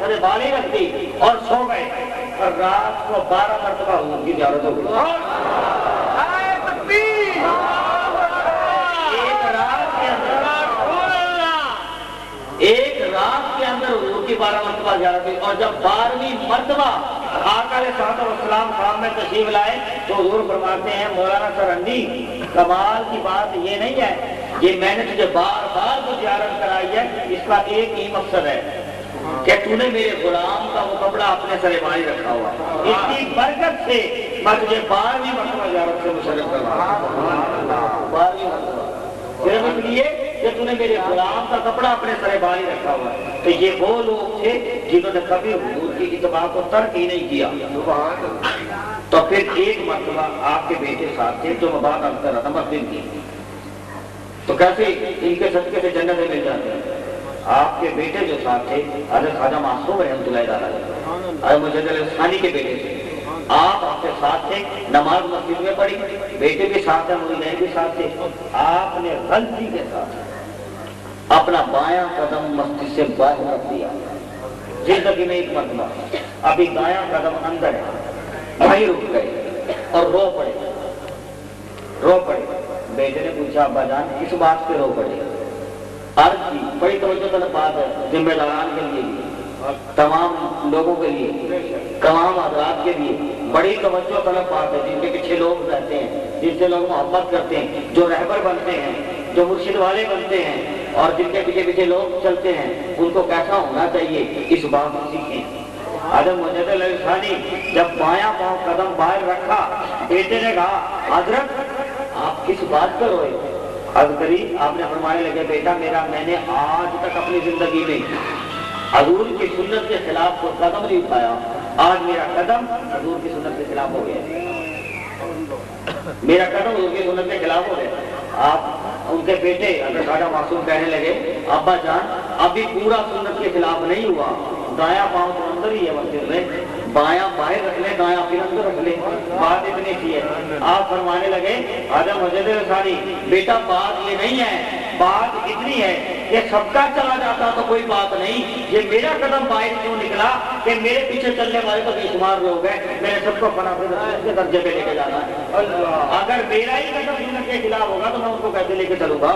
سر بالی رکھ دی اور سو گئے، اور رات کو 12 مرتبہ حضور کی زیارت ہو گئی۔ ایک رات کے اندر حضور کی 12 مرتبہ زیارت ہوئی، اور جب 12ویں مرتبہ آقا علیہ الصلوۃ والسلام خام میں تشریف لائے تو حضور فرماتے ہیں مولانا سرندی کمال کی بات یہ نہیں ہے یہ میں نے تجھے بار بار تو زیارت کرائی ہے، اس کا ایک ہی مقصد ہے کہ تو نے میرے غلام کا وہ کپڑا اپنے سرے باندھ رکھا ہوا، اس کی برکت سے میں تجھے 12ویں مرتبہ زیارت سے مشرف کرواؤں۔ 12ویں مرتبہ صرف اس لیے کہ تو نے میرے غلام کا کپڑا اپنے سرے باندھ رکھا ہوا ہے۔ تو یہ وہ لوگ تھے جنہوں نے کبھی حضور کی اتباع کو ترک ہی نہیں کیا۔ تو پھر ایک مرتبہ آپ کے بیٹے ساتھ تھے جو میں بات عرض کر رہا تھا مسجد کی، تو کیسے ان کے صدقے سے جنتیں مل جاتی ہیں۔ آپ کے بیٹے جو ساتھ تھے حضرت خواجہ معصوم رحمۃ اللہ علیہ، حضرت مجدد الثانی کے بیٹے تھے، آپ کے ساتھ تھے، نماز مسجد میں پڑھی، بیٹے بھی ساتھ ہیں، مریدین بھی ساتھ تھے۔ آپ نے غلطی کے ساتھ اپنا بایاں قدم مسجد سے باہر رکھ دیا، زندگی میں ایک مرتبہ، ابھی دایاں قدم اندر ہے، وہیں رک گئے اور رو پڑے۔ بیٹے نے پوچھا ابا جان کس بات پہ رو پڑے؟ عرض کی بڑی توجہ طلب بات ہے، ذمہ داران کے لیے، تمام لوگوں کے لیے، تمام حضرات کے لیے بڑی توجہ طلب بات ہے، جن کے پیچھے لوگ رہتے ہیں، جن سے لوگ محبت کرتے ہیں، جو رہبر بنتے ہیں، جو مرشد والے بنتے ہیں، اور جن کے پیچھے پیچھے لوگ چلتے ہیں، ان کو کیسا ہونا چاہیے اس بات کو سیکھیں۔ حضرت مجدد الثانی جب بایاں پاؤں قدم باہر رکھا، بیٹے نے کہا حضرت آپ کس بات پر روئے؟ عرض کری، آپ نے فرمانے لگے بیٹا میں نے آج تک اپنی زندگی میں حضور کی سنت کے خلاف کوئی قدم نہیں اٹھایا، آج میرا قدم حضور کی سنت کے خلاف ہو گیا، میرا قدم حضور کی سنت کے خلاف ہو گیا۔ آپ ان کے بیٹے اگر خواجہ معصوم کہنے لگے ابا جان ابھی پورا سنت کے خلاف نہیں ہوا، دایاں پاؤں تو اندر ہی ہے مسجد میں، بایاں باہر رکھ لیں، دایاں پھر اندر رکھ لیں، بات اتنی سی ہے۔ آپ فرمانے لگے حضرت مجدد الثانی بیٹا بات یہ نہیں ہے، بات اتنی ہے کہ سب کا چلا جاتا تو کوئی بات نہیں، یہ میرا قدم باہر کیوں نکلا کہ میرے پیچھے چلنے والے تو بے شمار لوگ ہیں، میں نے سب کو فنا کے درجے پہ لے کے جانا ہے، اگر میرا ہی قدم سنت کے خلاف ہوگا تو میں ان کو کیسے لے کے چلوں گا؟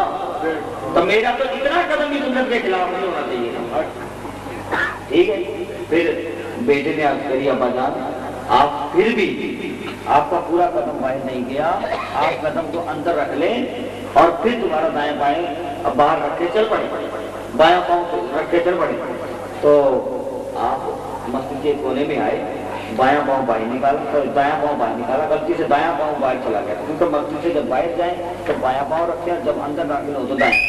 تو میرا تو اتنا قدم بھی سنت کے خلاف نہیں ہونا چاہیے، ٹھیک ہے۔ پھر بیٹے نے عرض کری ابا جان آپ پھر بھی آپ کا پورا قدم باہر نہیں گیا، آپ قدم کو اندر رکھ لیں اور پھر دوبارہ دائیں بائیں باہر رکھ کے چل پڑے، بایاں پاؤں رکھ کے چل پڑے۔ تو آپ مسجد کے کونے میں آئے، بایاں پاؤں باہر نکالا، دایاں پاؤں باہر نکالا، غلطی سے دایاں پاؤں باہر چلا گیا، کیونکہ مسجد سے جب باہر جائیں تو بایاں پاؤں رکھیں، جب اندر داخل ہو تو دائیں،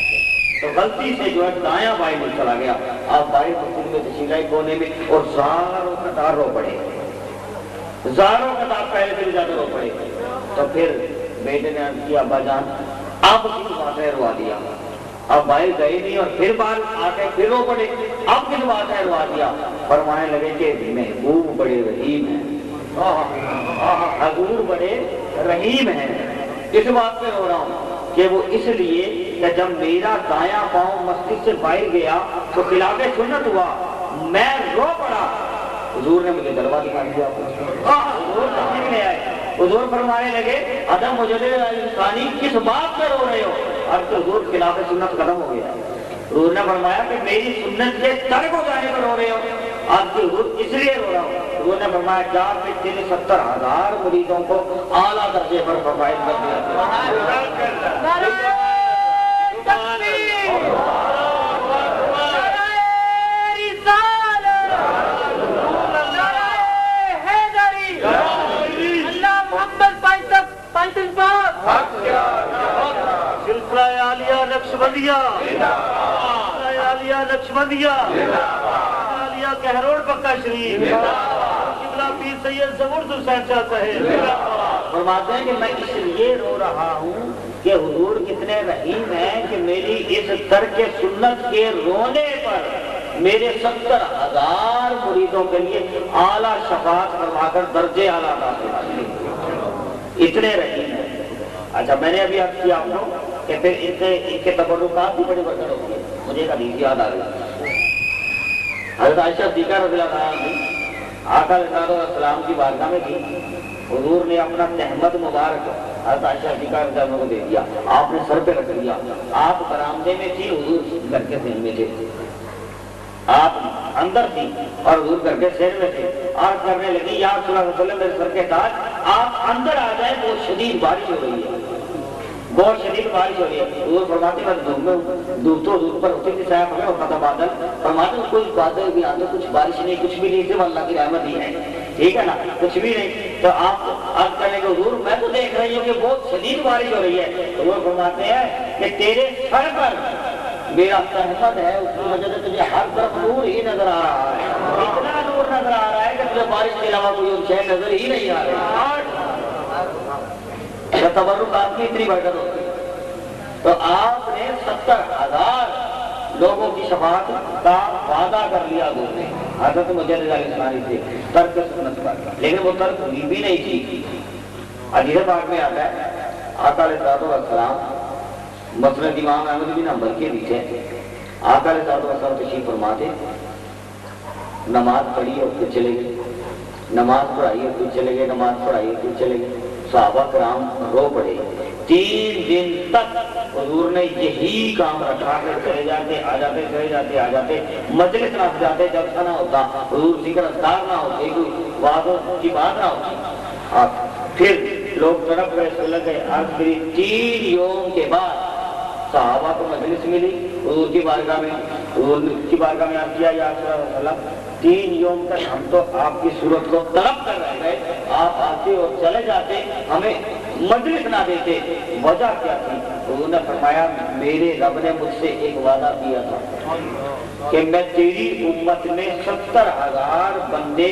تو غلطی سے جو ہے دایاں بائیں میں چلا گیا۔ آپ باہر مسجد میں تشریف لائے کونے میں اور زاروں قطار رو پڑے، زاروں قطار پہلے سے بھی زیادہ رو پڑے۔ تو پھر بیٹے نے عرض کیا ابا جان اب کس بات ہے روا دیا؟ اب باہر گئے نہیں اور پھر باہر آ کے پھر رو پڑے، اب کس بات ہے روا دیا؟ فرمانے لگے کہ محبوب بڑے رحیم ہیں، حضور بڑے رحیم ہیں، اس بات پہ رو رہا ہوں کہ وہ اس لیے کہ جب میرا دایاں پاؤں مسجد سے باہر گیا تو خلاف سنت ہوا، میں رو پڑا، حضور نے مجھے جلوہ دکھا دیا، حضور تشریف لے آئے، حضور فرمانے لگے حضرت مجدد الثانی کس بات پہ رو رہے ہو؟ اب تو حضور خلاف سنت ختم ہو گیا۔ حضور نے فرمایا کہ میری سنت کے ترک ہو جانے پر رو رہے ہو؟ آج کے حضور اس لیے رو رہا ہوں۔ حضور نے فرمایا کیا کہ 70,000 مریدوں کو اعلیٰ درجے پر فضائل کر دیا۔ کہروڑ پکا شریف قبلہ پیر سید زبردست حسین شاہ صاحب فرماتے ہیں کہ میں اس لیے رو رہا ہوں کہ حضور کتنے رحیم ہیں کہ میری اس ترک سنت کے رونے پر میرے 70,000 مریدوں کے لیے اعلیٰ شفاعت فرما کر درجے اعلیٰ اتنے رحیم ہیں۔ اچھا میں نے ابھی عرض کیا آپ کو کہ پھر ان کے تبرکات بھی بڑی برکت ہوتی ہے۔ مجھے ایک حدیث یاد آ گئی، حضرت عائشہ صدیقہ رضی اللہ عنہا آقا علیہ السلام کی بارگاہ میں تھی. حضور نے اپنا تہمت مبارک حضرت عائشہ صدیقہ رضی اللہ عنہا کو دے دیا. آپ نے سر پہ رکھ دیا. آپ برآمدے میں تھی, حضور گھر کے سین میں تھے. آپ اندر تھی اور حضور گھر کے سین میں تھے. عرض کرنے لگی یا رسول اللہ صلی اللہ علیہ وسلم میرے سر کے تاج, آپ اندر آ جائیں, بہت شدید بارش ہو رہی ہے, بہت شدید بارش ہو رہی ہے. حضور فرماتے میں دھوپ میں دور تو دور پر ہوتی تھی, سایہ پکڑا ہوتا تھا بادل. فرماتے کوئی بادل بھی آتے, کچھ بارش نہیں, کچھ بھی نہیں, صرف اللہ کی رحمت ہی ہے, ٹھیک ہے نا, کچھ بھی نہیں. تو آپ عرض کرنے کے حضور میں تو دیکھ رہی ہوں کہ بہت شدید بارش ہو رہی ہے. حضور فرماتے ہیں کہ تیرے سر پر میرا تہمت ہے, اس کی وجہ سے تجھے ہر طرف نور ہی نظر آ رہا ہے, اتنا نور نظر آ رہا ہے کہ تجھے بارش کے علاوہ کوئی اور شے نظر ہی نہیں آ رہی. تبرک آپ کی اتنی برکت ہوتی. تو آپ نے 70,000 لوگوں کی شفاعت کا وعدہ کر لیا حضور نے حضرت مجدد علیہ السلام سے ترک سنت پر, لیکن وہ ترک ہوئی بھی نہیں تھی. حدیث پاک میں آتا ہے آقا علیہ السلام مسند امام احمد بن حنبل کے پیچھے آقا علیہ السلام تشریف فرماتے, نماز پڑھی اور پھر چلے گئے, نماز پڑھائی اور پھر چلے گئے, نماز پڑھائی اور پھر چلے گئے. صحابہ کرام رو پڑے. 3 دن تک حضور نے یہی کام رکھا کر چلے جاتے, آ جاتے, چلے جاتے, آ جاتے, مجلس نہ جاتے, جلسہ نہ ہوتا, حضور ذکر اذکار نہ ہوتے, کوئی وعدوں کی بات نہ ہوتی. پھر لوگ تڑپ گئے, سلگ گئے. عرض کری 3 یوم کے بعد صحابہ کو مجلس ملی حضور کی بارگاہ میں. حضور کی بارگاہ میں عرض کیا یا رسول اللہ 3 یوم تک ہم تو آپ کی صورت کو طلب کر رہے گئے, آپ آتے اور چلے جاتے, ہمیں مجلس نہ دیتے, وجہ کیا تھی؟ حضور نے فرمایا میرے رب نے مجھ سے ایک وعدہ کیا تھا کہ میں تیری امت میں 70,000 بندے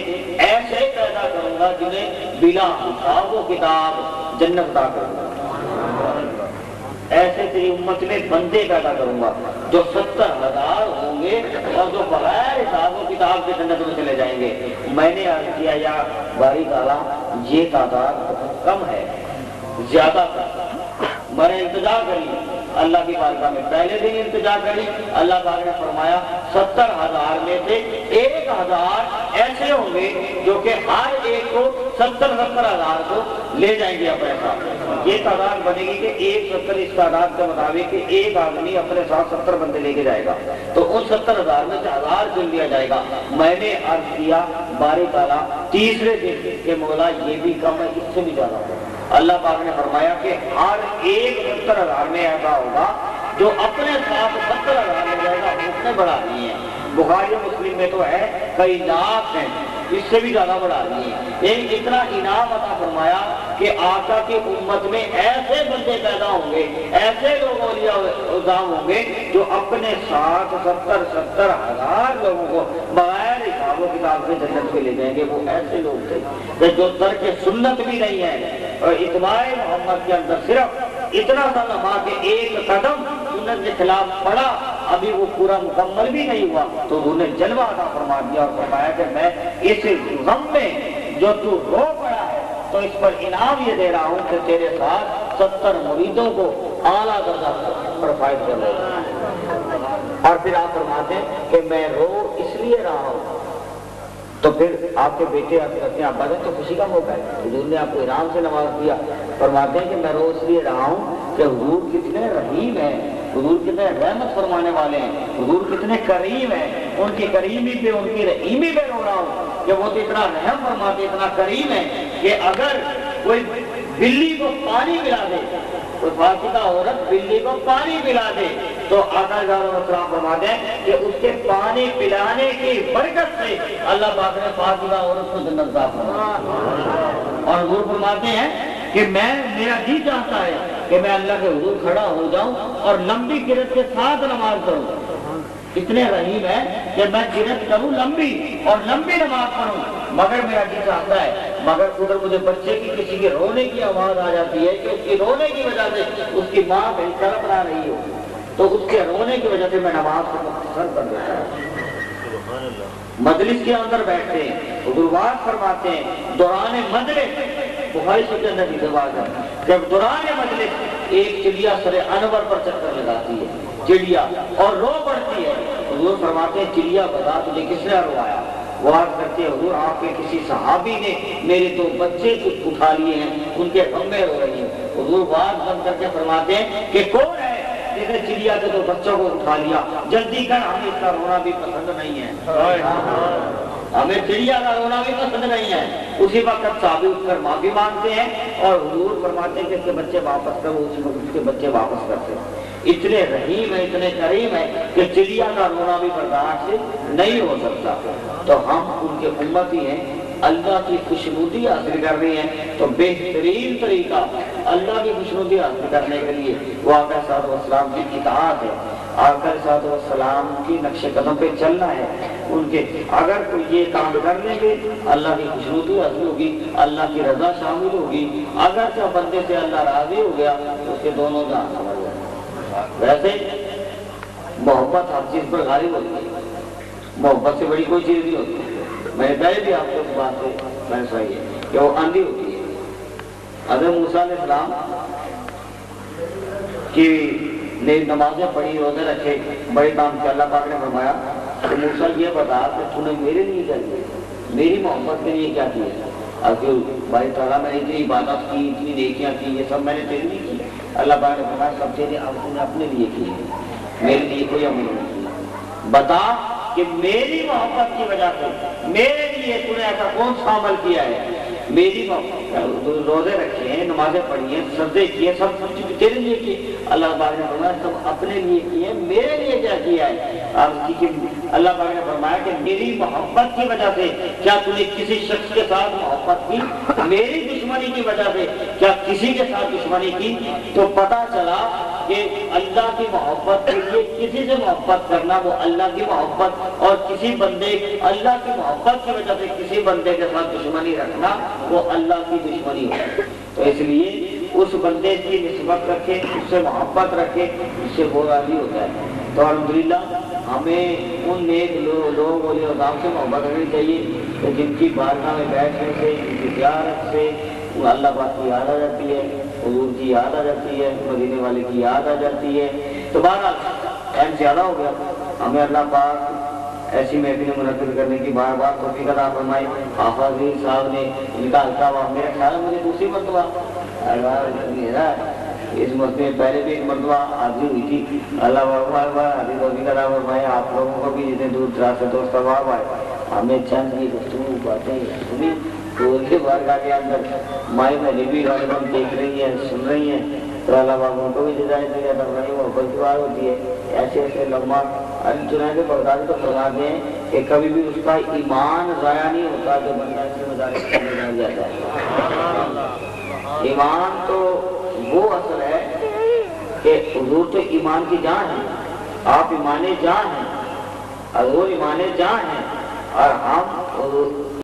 ایسے پیدا کروں گا جنہیں بلا حساب و کتاب جنت عطا کروں گا. ایسے تیری امت میں بندے پیدا کروں گا جو 70,000 ہوں گے اور جو بغیر حساب و کتاب کے جنت میں چلے جائیں گے. میں نے عرض کیا یا باری تعالیٰ یہ تعداد کم ہے, زیادہ تر. میں نے التجا کری اللہ کی بارگاہ میں, پہلے دن التجا کری, اللہ پاک نے فرمایا 70,000 میں سے 1,000 ایسے ہوں گے جو کہ ہر ایک کو 70,000 کو لے جائیں گے اپنے ساتھ. یہ تعداد بنے گی کہ 170 اس تعداد کے مطابق کہ ایک آدمی اپنے ساتھ 70 بندے لے کے جائے گا, تو ان 70,000 میں سے 1,000 چن لیا جائے گا. میں نے عرض کیا باری تعالیٰ تیسرے دن کہ مولا یہ بھی کم ہے, اس سے بھی زیادہ ہوگا. اللہ پاک نے فرمایا کہ ہر ایک 70,000 میں ایسا ہوگا جو اپنے ساتھ 70,000 لے جائے گا, اس نے بڑھا دی ہے. بخاری مسلم میں تو ہے کئی لاکھ ہیں, اس سے بھی زیادہ بڑھا دی ہے. لیکن اتنا انعام عطا فرمایا کہ آقا کی امت میں ایسے بندے پیدا ہوں گے, ایسے لوگ اولیاء اعظام ہوں گے جو اپنے ساتھ 70,000 لوگوں کو بغیر حساب و کتاب سے جنت میں لے جائیں گے. وہ ایسے لوگ تھے کہ جو ترک سنت بھی نہیں ہے, اور اتباع محمد کے اندر صرف اتنا سا لمحہ کہ ایک قدم سنت کے خلاف پڑا, ابھی وہ پورا مکمل بھی نہیں ہوا, تو انہوں نے جلوہ عطا فرما دیا اور فرمایا کہ میں اس غم میں جو تو رو پڑا ہے تو اس پر انعام یہ دے رہا ہوں کہ تیرے ساتھ 70 مریدوں کو اعلیٰ درجہ پر فائد کر رہے ہیں. اور پھر آپ فرماتے ہیں کہ میں رو اس لیے رہا ہوں, تو پھر آپ کے بیٹے اپنے ابا نے تو خوشی کا موقع ہے, حضور نے آپ کو انعام سے نواز دیا. فرماتے ہیں کہ میں رو اس لیے رہا ہوں کہ حضور کتنے رحیم ہیں, حضور کتنے رحمت فرمانے والے ہیں, حضور کتنے کریم ہیں, ان کی کریمی پہ ان کی رحیمی پہ رو رہا ہوں کہ وہ تو اتنا رحم فرماتے, اتنا کریم ہے کہ اگر کوئی بلی کو پانی پلا دے, کوئی فاسقہ عورت بلی کو پانی پلا دے, تو آقا علیہ السلام فرماتے ہیں کہ اس کے پانی پلانے کی برکت سے اللہ پاک نے فاسقہ عورت کو جنت عطا فرمایا. اور حضور فرماتے ہیں کہ میرا جی چاہتا ہے کہ میں اللہ کے حضور کھڑا ہو جاؤں اور لمبی قرت کے ساتھ نماز کروں. اتنے رحیم ہے کہ میں قرت کروں لمبی اور لمبی نماز پڑھوں, مگر میرا جی چاہتا ہے, مگر ادھر مجھے بچے کی کسی کے رونے کی آواز آ جاتی ہے کہ اس کی رونے کی وجہ سے اس کی ماں بہن طرف نہ رہی ہو, تو اس کے رونے کی وجہ سے میں نماز کو مختصر کر دیتا ہوں. مجلس کے اندر بیٹھتے ہیں, حضور فرماتے ہیں دوران مجلس, بخاری شریف کے اندر کی زبان ہے کہ دوران مجلس ایک چڑیا سر انور پر چکر لگاتی ہے, چڑیا, اور رو پڑتی ہے. حضور فرماتے ہیں چڑیا بتا تجھے کس نے روایا؟ وہ عرض کرتے ہیں حضور آپ کے کسی صحابی نے میرے 2 بچے کچھ اٹھا لیے ہیں، ان کے غم میں رو رہی ہیں۔ حضور بات بند کر کے فرماتے ہیں کہ کون ہے جس نے چڑیا کے 2 بچوں کو اٹھا لیا؟ جلدی کر، ہمیں اس کا رونا بھی پسند نہیں ہے، ہمیں چڑیا کا رونا بھی پسند نہیں ہے۔ اسی وقت صحابی اٹھ کر معافی مانگتے ہیں اور حضور فرماتے ہیں کہ اس کے بچے واپس کرو، اسی وقت اس کے بچے واپس کرتے ہیں۔ اتنے رحیم ہے، اتنے کریم ہے کہ چڑیا کا رونا بھی برداشت نہیں ہو سکتا۔ تو ہم ان کے امتی ہیں، اللہ کی خوشنودی حاصل کر رہی ہیں، تو بہترین طریقہ اللہ کی خوشنودی حاصل کرنے کے لیے وہ آقا صلی اللہ علیہ وسلم کی اطاعت ہے، آقا صلی اللہ علیہ وسلم کی نقش قدم پہ چلنا ہے۔ ان کے اگر کوئی یہ کام کر لیں گے اللہ کی خوشنودی حاصل ہوگی، اللہ کی رضا شامل ہوگی۔ اگر جو بندے سے اللہ راضی ہو گیا تو اس کے دونوں جہان سمجھ جائیں۔ ویسے محبت ہر چیز پر غالب ہوتی ہے، محبت سے بڑی کوئی چیز نہیں ہوتی۔ میں نے پہلے بھی آپ کو اس بات سے میں نے سنائی ہے کہ وہ آندھی ہوتی ہے۔ حضرت موسیٰ علیہ السلام کی نے نمازیں پڑھی، روزے رکھے، بڑے کام کیا، اللہ پاک نے فرمایا تو موسیٰ یہ بتا کہ تو نے میرے لیے کیا کیا، میری محبت کے لیے کیا کیا؟ اب بھائی تعالیٰ میں نے اتنی عبادت کی، اتنی نیکیاں کی، یہ سب میں نے تیرے لیے کی۔ اللہ پاک نے فرمایا سب تیرے آپ نے اپنے لیے کی، میرے لیے کوئی عمل نہیں کیا۔ بتا کہ میری محبت کی وجہ سے میرے لیے تو نے ایسا کون سا عمل کیا ہے؟ میری روزے رکھے ہیں، نمازیں پڑھی ہیں، سجدے کیے، سب کچھ تیرے لیے کیے۔ اللہ پاک نے فرمایا سب اپنے لیے کیے، میرے لیے کیا کیا ہے؟ اللہ پاک نے فرمایا کہ میری محبت کی وجہ سے کیا تو نے کسی شخص کے ساتھ محبت کی؟ میری دشمنی کی وجہ سے کیا کسی کے ساتھ دشمنی کی؟ تو پتا چلا کہ اللہ کی محبت کے لیے کسی سے محبت کرنا وہ اللہ کی محبت، اور کسی بندے اللہ کی محبت کی وجہ سے کسی بندے کے ساتھ دشمنی رکھنا وہ اللہ کی دشمنی ہے۔ تو اس لیے اس بندے کی نسبت رکھے، اس سے محبت رکھے، اس سے وہ راضی ہوتا ہے۔ تو الحمدللہ ہمیں ان نیک لوگ اولیاء اعظام سے محبت رکھنی چاہیے کہ جن کی بارگاہ میں بیٹھنے سے، ان کی زیارت سے اللہ پاک کی یاد آ جاتی ہے، حضور کی یاد آ جاتی ہے، مدینے والے کی یاد آ جاتی ہے۔ تو بہرحال ٹائم زیادہ ہو گیا، ہمیں اللہ پاک ایسی محفلیں منعقد کرنے کی بار بار توفیق عطا فرمائے۔ حافظ صاحب نے ان کا ہلکا ہوا، میرا خیال ہے مجھے دوسری مرتبہ اس مسئلے میں پہلے بھی ایک مرتبہ حاضری ہوئی تھی۔ اللہ توفیق عطا فرمائے آپ لوگوں کو بھی، جتنے دور دراز سے دوست احباب آئے، ہمیں چند کی گفتگو باتیں سنی تو ان کے بارگاہ کے اندر مائی میں بھی غالباً دیکھ رہی ہیں، سن رہی ہیں، تو اللہ پاک ان کو بھی ہدایت دے جاتا ہے، محبت کی بات ہوتی ہے۔ ایسے ایسے لمحہ چنانچہ برداشت تو فرما دیں کہ کبھی بھی اس کا ایمان ضائع نہیں ہوتا جو بندہ اس کے مدارس کرنے جان جاتا ہے۔ ایمان تو وہ اصل ہے کہ حضور تو ایمان کی جان ہے، آپ ایمان جان ہیں، حضور ایمان جان ہیں، اور ہم حضور